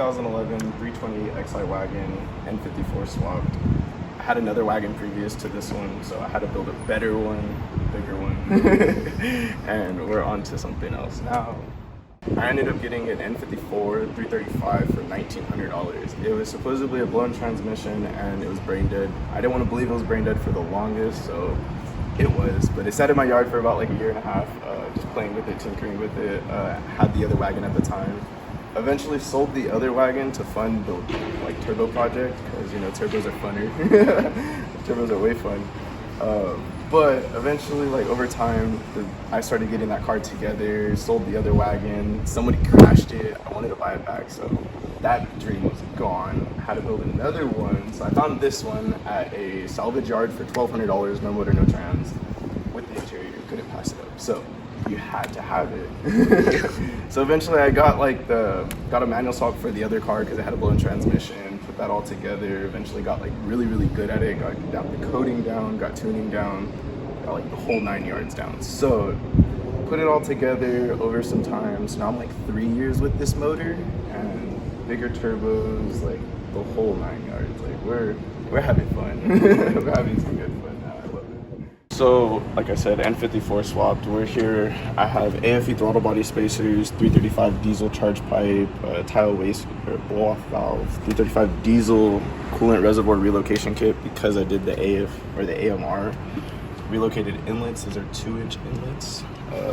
2011 328XI Wagon N54 swapped. I had another wagon previous to this one, so I had to build a better one, bigger one, and we're on to something else now. I ended up getting an N54 335 for $1,900. It was supposedly a blown transmission and it was brain dead. I didn't want to believe it was brain dead for the longest, so it was. But it sat in my yard for about like a year and a half, just playing with it, tinkering with it. Had the other wagon at the time. Eventually sold the other wagon to fund the like turbo project, because you know turbos are funner. Turbos are way fun. But eventually, like over time, I started getting that car together, sold the other wagon, somebody crashed it, I wanted to buy it back, so that dream was gone. I had to build another one, so I found this one at a salvage yard for $1,200, no motor, no trans, with the interior, couldn't pass it up, so you had to have it. So eventually I got a manual swap for the other car because it had a blown transmission, put that all together, eventually got like really good at it, got the coding down, got tuning down, got like the whole 9 yards down. So put it all together over some time. So now I'm like 3 years with this motor and bigger turbos, like the whole 9 yards. Like we're having fun. We're having some good fun now. I love it. So, like I said, N54 swapped. We're here. I have AFE throttle body spacers, 335 diesel charge pipe, tile waste or blow-off valve, 335 diesel coolant reservoir relocation kit because I did the AF or the AMR. Relocated inlets. These are 2-inch inlets.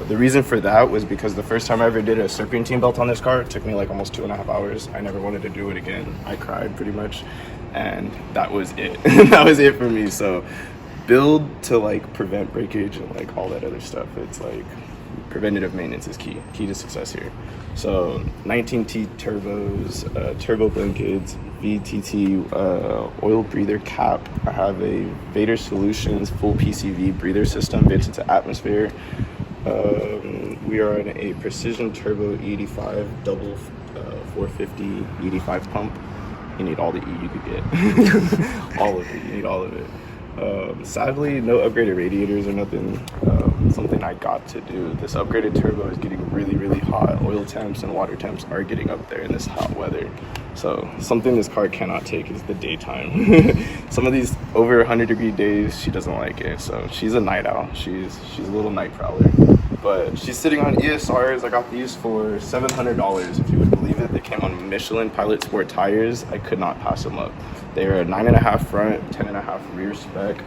The reason for that was because the first time I ever did a serpentine belt on this car, it took me like almost 2.5 hours. I never wanted to do it again. I cried pretty much, and that was it. That was it for me. So build to like prevent breakage and like all that other stuff. It's like preventative maintenance is key to success here. So 19T turbos, turbo blankets, VTT oil breather cap. I have a Vader Solutions full PCV breather system vented to atmosphere. We are on a precision turbo E85 double 450 E85 pump. You need all the E you could get. All of it. You need all of it. Sadly, no upgraded radiators or nothing. Something I got to do. This upgraded turbo is getting really hot. Oil temps and water temps are getting up there in this hot weather. So something this car cannot take is the daytime. Some of these over 100-degree days, she doesn't like it. So she's a night owl. She's a little night prowler. But she's sitting on ESRs. I got these for $700, if you would believe it. They came on Michelin Pilot Sport tires. I could not pass them up. They are a 9.5 front, 10.5 rear spec.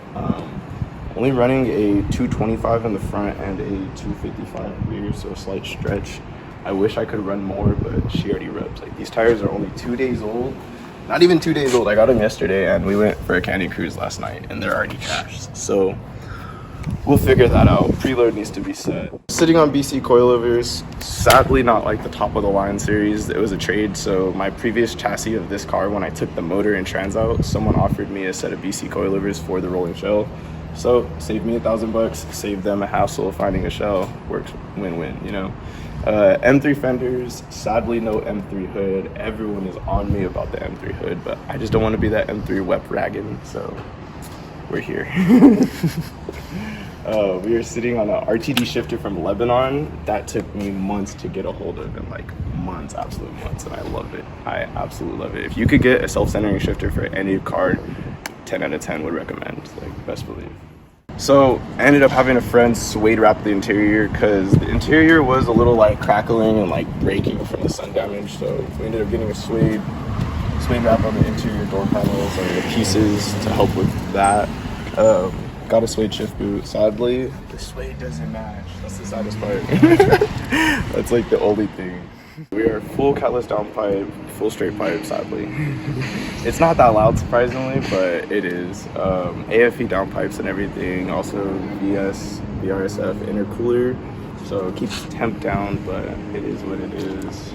Only running a 225 in the front and a 255 rear, so a slight stretch. I wish I could run more, but she already rubs. Like, these tires are only 2 days old. Not even 2 days old. I got them yesterday, and we went for a candy cruise last night, and they're already trashed. So we'll figure that out. Preload needs to be set. Sitting on BC coilovers, sadly not like the top of the line series. It was a trade, so my previous chassis of this car, when I took the motor and trans out, someone offered me a set of BC coilovers for the rolling shell. So saved me $1,000, saved them a hassle of finding a shell. Works win-win, you know. M3 fenders, sadly no M3 hood. Everyone is on me about the M3 hood, but I just don't want to be that M3 wep ragging, so we're here. We are sitting on an RTD shifter from Lebanon that took me months to get a hold of, and like months, absolute months, and I love it. I absolutely love it. If you could get a self-centering shifter for any car, 10 out of 10 would recommend, like best believe. So I ended up having a friend suede wrap the interior because the interior was a little like crackling and like breaking from the sun damage. So we ended up getting a suede wrap on the interior door panels and the pieces to help with that. Got a suede shift boot. Sadly, the suede doesn't match. That's the saddest part. That's like the only thing. We are full catless downpipe, full straight pipe, sadly. It's not that loud, surprisingly, but it is. AFE downpipes and everything. Also VRSF intercooler. So it keeps temp down, but it is what it is.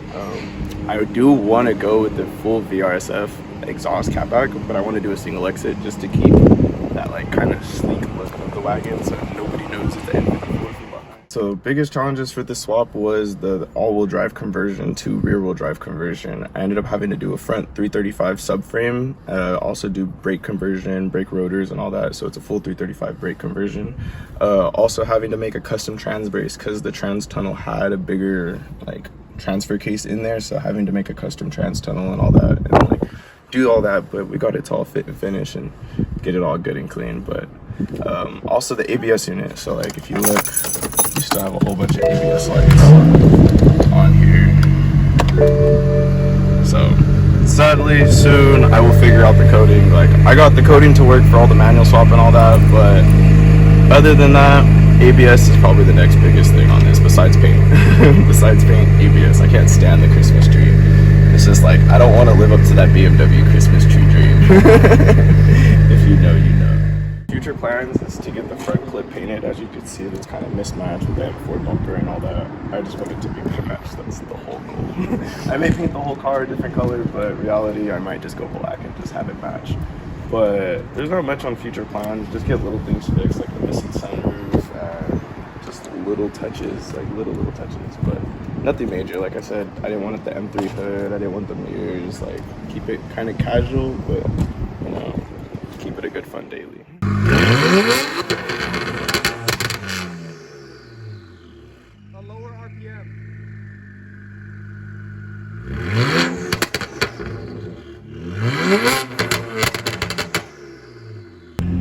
I do want to go with the full VRSF exhaust catback, but I want to do a single exit just to keep that like kind of sleek look of the wagon so nobody knows it's the N54 from behind. So biggest challenges for this swap was the all-wheel drive conversion to rear-wheel drive conversion. I ended up having to do a front 335 subframe, also do brake conversion, brake rotors and all that, so it's a full 335 brake conversion. Also having to make a custom trans brace because the trans tunnel had a bigger like transfer case in there, so having to make a custom trans tunnel and all that, and like do all that, but we got it to all fit and finish and get it all good and clean. But also the ABS unit, so like if you look, you still have a whole bunch of ABS lights on here. So sadly soon I will figure out the coding. Like I got the coding to work for all the manual swap and all that, but other than that, ABS is probably the next biggest thing on this besides paint. Besides paint, ABS. I can't stand the Christmas tree. It's just like I don't want to live up to that BMW Christmas tree dream. If you know, you know. Future plans is to get the front clip painted. As you can see, it's kind of mismatched with that Ford bumper and all that. I just want it to be matched. That's the whole goal. I may paint the whole car a different color, but reality, I might just go black and just have it match. But there's not much on future plans. Just get little things fixed, like the missing sunroof and just little touches, like little touches, but nothing major. Like I said, I didn't want it the M3 hood. I didn't want the mirrors. Like keep it kind of casual, but you know, keep it a good fun daily. A lower RPM.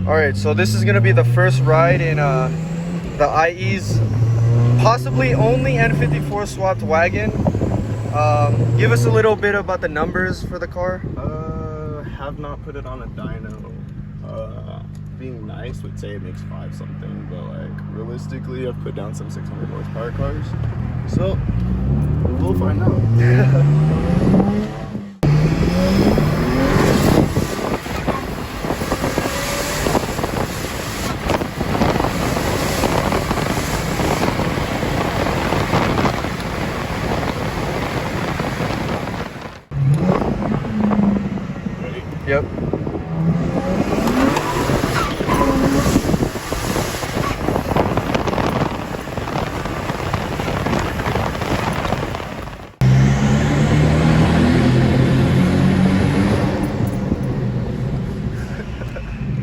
All right, so this is gonna be the first ride in the IE's possibly only N54 swapped wagon. Give us a little bit about the numbers for the car. Have not put it on a dyno. Being nice would say it makes 5 something, but like realistically I've put down some 600 horsepower cars, so we'll find out. Yep.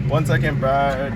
One second, Brad.